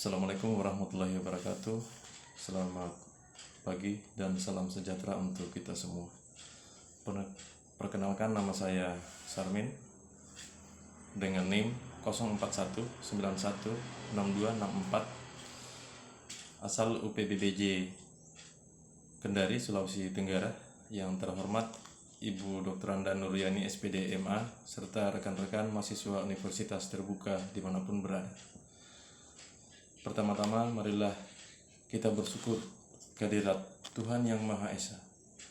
Assalamualaikum warahmatullahi wabarakatuh. Selamat pagi dan salam sejahtera untuk kita semua. Perkenalkan, nama saya Sarmin dengan NIM 041916264, asal UPBBJ Kendari, Sulawesi Tenggara. Yang terhormat Ibu Dr. Anda Nuryani SPD MA serta rekan-rekan mahasiswa Universitas Terbuka dimanapun berada. Pertama-tama, marilah kita bersyukur kehadirat Tuhan Yang Maha Esa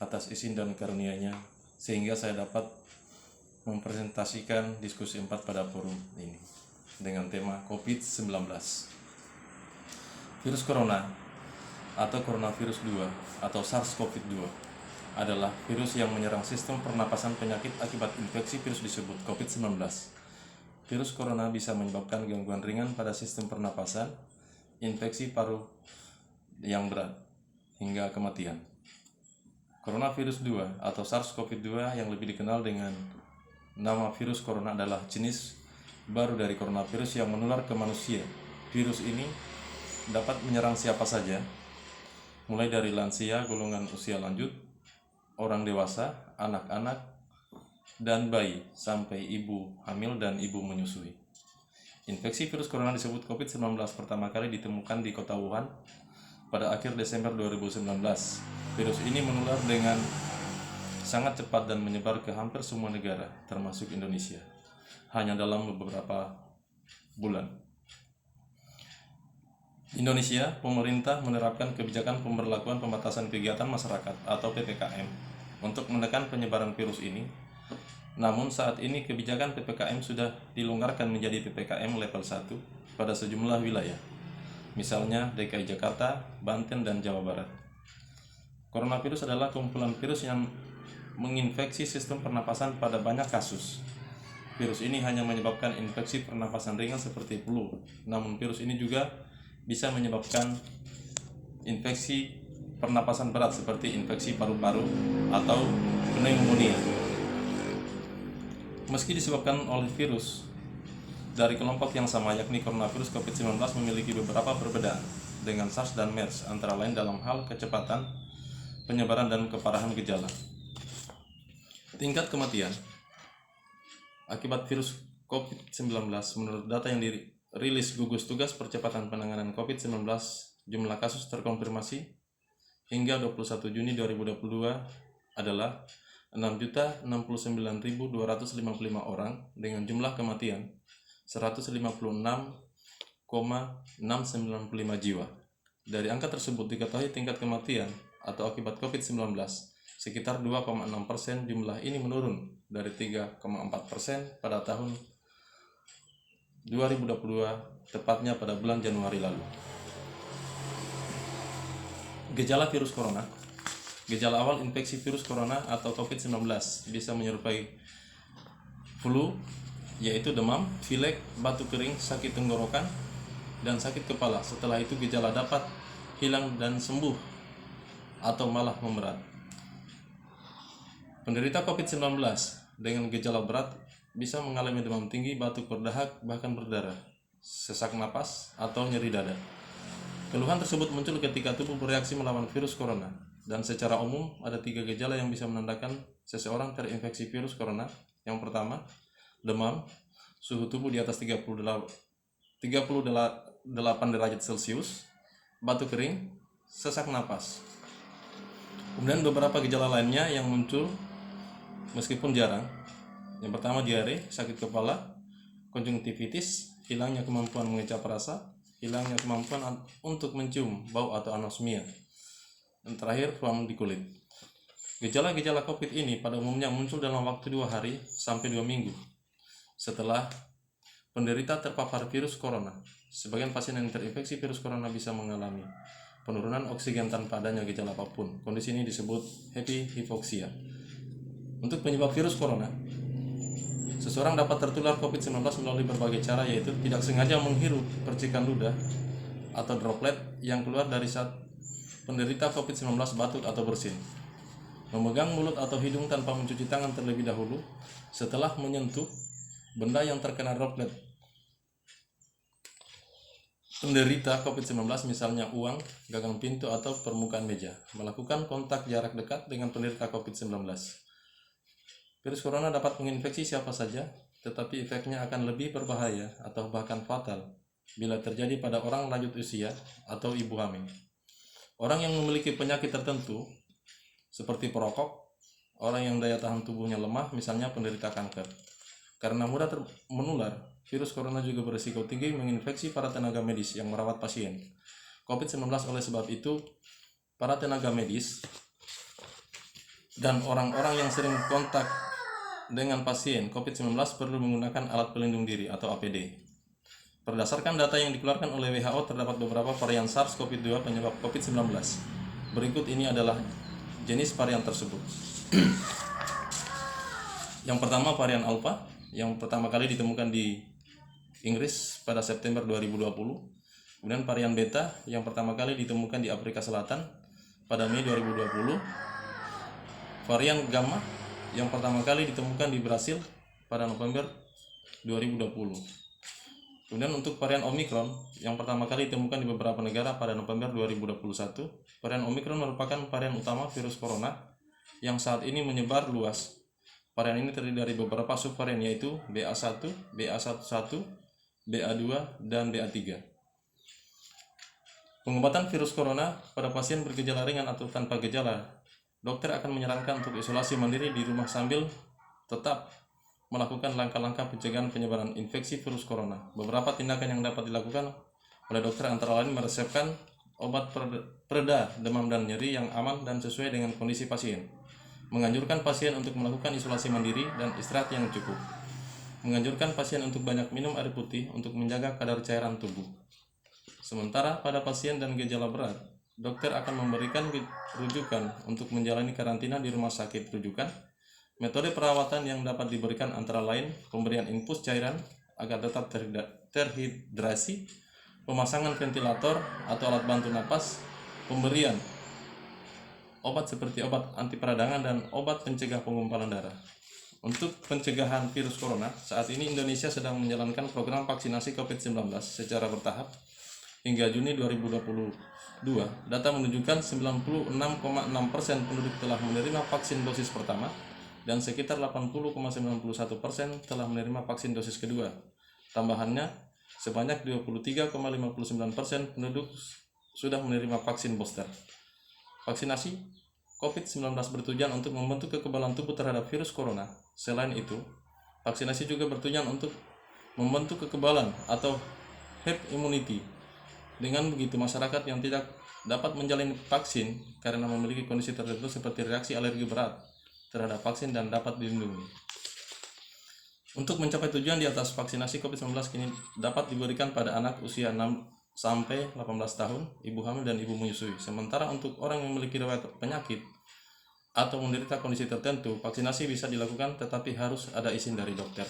atas izin dan karunia-Nya sehingga saya dapat mempresentasikan diskusi 4 pada forum ini dengan tema COVID-19. Virus corona atau coronavirus 2 atau SARS-CoV-2 adalah virus yang menyerang sistem pernapasan penyakit akibat infeksi virus disebut COVID-19. Virus corona bisa menyebabkan gangguan ringan pada sistem pernapasan, infeksi paru yang berat, hingga kematian. Coronavirus 2 atau SARS-CoV-2 yang lebih dikenal dengan nama virus corona adalah jenis baru dari coronavirus yang menular ke manusia. Virus ini dapat menyerang siapa saja, mulai dari lansia, golongan usia lanjut, orang dewasa, anak-anak, dan bayi, sampai ibu hamil dan ibu menyusui. Infeksi virus corona disebut COVID-19 pertama kali ditemukan di kota Wuhan pada akhir Desember 2019. Virus ini menular dengan sangat cepat dan menyebar ke hampir semua negara, termasuk Indonesia, hanya dalam beberapa bulan. Indonesia, pemerintah menerapkan kebijakan pemberlakuan pembatasan kegiatan masyarakat atau PPKM untuk menekan penyebaran virus ini. Namun saat ini kebijakan PPKM sudah dilonggarkan menjadi PPKM level 1 pada sejumlah wilayah, misalnya DKI Jakarta, Banten, dan Jawa Barat. Coronavirus adalah kumpulan virus yang menginfeksi sistem pernapasan pada banyak kasus. Virus ini hanya menyebabkan infeksi pernapasan ringan seperti flu, namun virus ini juga bisa menyebabkan infeksi pernapasan berat seperti infeksi paru-paru atau pneumonia. Meski disebabkan oleh virus dari kelompok yang sama, yakni coronavirus COVID-19 memiliki beberapa perbedaan dengan SARS dan MERS, antara lain dalam hal kecepatan penyebaran dan keparahan gejala. Tingkat kematian akibat virus COVID-19 menurut data yang dirilis Gugus Tugas Percepatan Penanganan COVID-19, jumlah kasus terkonfirmasi hingga 21 Juni 2022 adalah 6.069.255 orang dengan jumlah kematian 156,695 jiwa. Dari angka tersebut diketahui tingkat kematian atau akibat COVID-19 sekitar 2,6%. Jumlah ini menurun dari 3,4% pada tahun 2022, tepatnya pada bulan Januari lalu. Gejala virus corona. Gejala awal infeksi virus corona atau COVID-19 bisa menyerupai flu, yaitu demam, pilek, batuk kering, sakit tenggorokan, dan sakit kepala. Setelah itu gejala dapat hilang dan sembuh atau malah memberat. Penderita COVID-19 dengan gejala berat bisa mengalami demam tinggi, batuk berdahak, bahkan berdarah, sesak napas, atau nyeri dada. Keluhan tersebut muncul ketika tubuh bereaksi melawan virus corona, dan secara umum ada 3 gejala yang bisa menandakan seseorang terinfeksi virus corona. Yang pertama, demam, suhu tubuh di atas 38 derajat Celcius, batuk kering, sesak napas. Kemudian beberapa gejala lainnya yang muncul meskipun jarang. Yang pertama, diare, sakit kepala, konjungtivitis, hilangnya kemampuan mengecap rasa, hilangnya kemampuan untuk mencium bau atau anosmia, dan terakhir ruam di kulit. Gejala-gejala COVID ini pada umumnya muncul dalam waktu 2 hari sampai 2 minggu setelah penderita terpapar virus corona. Sebagian pasien yang terinfeksi virus corona bisa mengalami penurunan oksigen tanpa adanya gejala apapun. Kondisi ini disebut happy hypoxia. Untuk penyebab virus corona, seseorang dapat tertular COVID-19 melalui berbagai cara, yaitu tidak sengaja menghirup percikan ludah atau droplet yang keluar dari saat penderita COVID-19 batuk atau bersin, memegang mulut atau hidung tanpa mencuci tangan terlebih dahulu setelah menyentuh benda yang terkena droplet, penderita COVID-19, misalnya uang, gagang pintu, atau permukaan meja, melakukan kontak jarak dekat dengan penderita COVID-19. Virus corona dapat menginfeksi siapa saja, tetapi efeknya akan lebih berbahaya atau bahkan fatal bila terjadi pada orang lanjut usia atau ibu hamil. Orang yang memiliki penyakit tertentu, seperti perokok, orang yang daya tahan tubuhnya lemah, misalnya penderita kanker. Karena mudah menular, virus corona juga berisiko tinggi menginfeksi para tenaga medis yang merawat pasien COVID-19. Oleh sebab itu, para tenaga medis dan orang-orang yang sering kontak dengan pasien COVID-19 perlu menggunakan alat pelindung diri atau APD. Berdasarkan data yang dikeluarkan oleh WHO, terdapat beberapa varian SARS-CoV-2 penyebab COVID-19. Berikut ini adalah jenis varian tersebut. Yang pertama, varian Alpha, yang pertama kali ditemukan di Inggris pada September 2020. Kemudian varian Beta yang pertama kali ditemukan di Afrika Selatan pada Mei 2020. Varian Gamma yang pertama kali ditemukan di Brasil pada November 2020. Kemudian untuk varian Omicron yang pertama kali ditemukan di beberapa negara pada November 2021. Varian Omicron merupakan varian utama virus corona yang saat ini menyebar luas. Varian ini terdiri dari beberapa subvarian, yaitu BA1, BA11, BA2, dan BA3. Pengobatan virus corona pada pasien bergejala ringan atau tanpa gejala, dokter akan menyarankan untuk isolasi mandiri di rumah sambil tetap melakukan langkah-langkah pencegahan penyebaran infeksi virus corona. Beberapa tindakan yang dapat dilakukan oleh dokter antara lain meresepkan obat pereda demam dan nyeri yang aman dan sesuai dengan kondisi pasien, menganjurkan pasien untuk melakukan isolasi mandiri dan istirahat yang cukup, menganjurkan pasien untuk banyak minum air putih untuk menjaga kadar cairan tubuh. Sementara pada pasien dan gejala berat, dokter akan memberikan rujukan untuk menjalani karantina di rumah sakit rujukan. Metode perawatan yang dapat diberikan antara lain pemberian infus cairan agar tetap terhidrasi, pemasangan ventilator atau alat bantu napas, pemberian obat seperti obat anti peradangan dan obat pencegah penggumpalan darah. Untuk pencegahan virus corona, saat ini Indonesia sedang menjalankan program vaksinasi COVID-19 secara bertahap. Hingga Juni 2022, data menunjukkan 96,6% penduduk telah menerima vaksin dosis pertama dan sekitar 80,91% telah menerima vaksin dosis kedua. Tambahannya, sebanyak 23,59% penduduk sudah menerima vaksin booster. Vaksinasi COVID-19 bertujuan untuk membentuk kekebalan tubuh terhadap virus corona. Selain itu, vaksinasi juga bertujuan untuk membentuk kekebalan atau herd immunity. Dengan begitu, masyarakat yang tidak dapat menjalani vaksin karena memiliki kondisi tertentu seperti reaksi alergi berat terhadap vaksin dan dapat dilindungi. Untuk mencapai tujuan di atas, vaksinasi COVID-19 kini dapat diberikan pada anak usia 6 sampai 18 tahun, ibu hamil dan ibu menyusui. Sementara untuk orang yang memiliki riwayat penyakit atau menderita kondisi tertentu, vaksinasi bisa dilakukan tetapi harus ada izin dari dokter.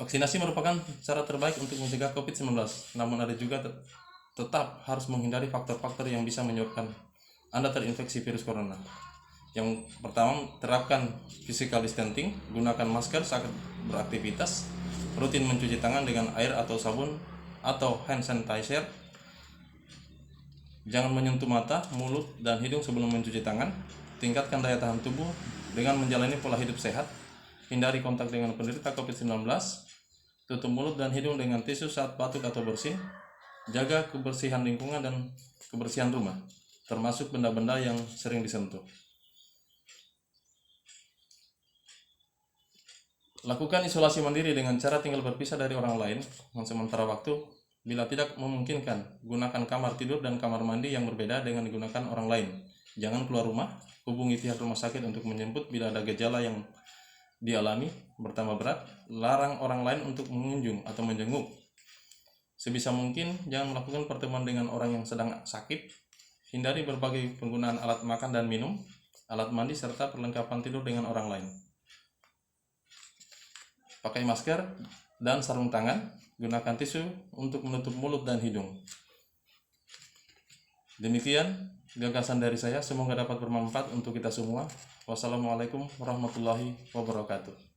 Vaksinasi merupakan cara terbaik untuk mencegah COVID-19, namun ada juga tetap harus menghindari faktor-faktor yang bisa menyebabkan Anda terinfeksi virus corona. Yang pertama, terapkan physical distancing, gunakan masker saat beraktivitas, rutin mencuci tangan dengan air atau sabun atau hand sanitizer, jangan menyentuh mata, mulut, dan hidung sebelum mencuci tangan, tingkatkan daya tahan tubuh dengan menjalani pola hidup sehat, hindari kontak dengan penderita COVID-19, tutup mulut dan hidung dengan tisu saat batuk atau bersin, jaga kebersihan lingkungan dan kebersihan rumah, termasuk benda-benda yang sering disentuh. Lakukan isolasi mandiri dengan cara tinggal berpisah dari orang lain sementara waktu. Bila tidak memungkinkan, gunakan kamar tidur dan kamar mandi yang berbeda dengan digunakan orang lain. Jangan keluar rumah, hubungi pihak rumah sakit untuk menjemput bila ada gejala yang dialami bertambah berat. Larang orang lain untuk mengunjung atau menjenguk. Sebisa mungkin, jangan melakukan pertemuan dengan orang yang sedang sakit. Hindari berbagai penggunaan alat makan dan minum, alat mandi, serta perlengkapan tidur dengan orang lain. Pakai masker dan sarung tangan, gunakan tisu untuk menutup mulut dan hidung. Demikian gagasan dari saya, semoga dapat bermanfaat untuk kita semua. Wassalamualaikum warahmatullahi wabarakatuh.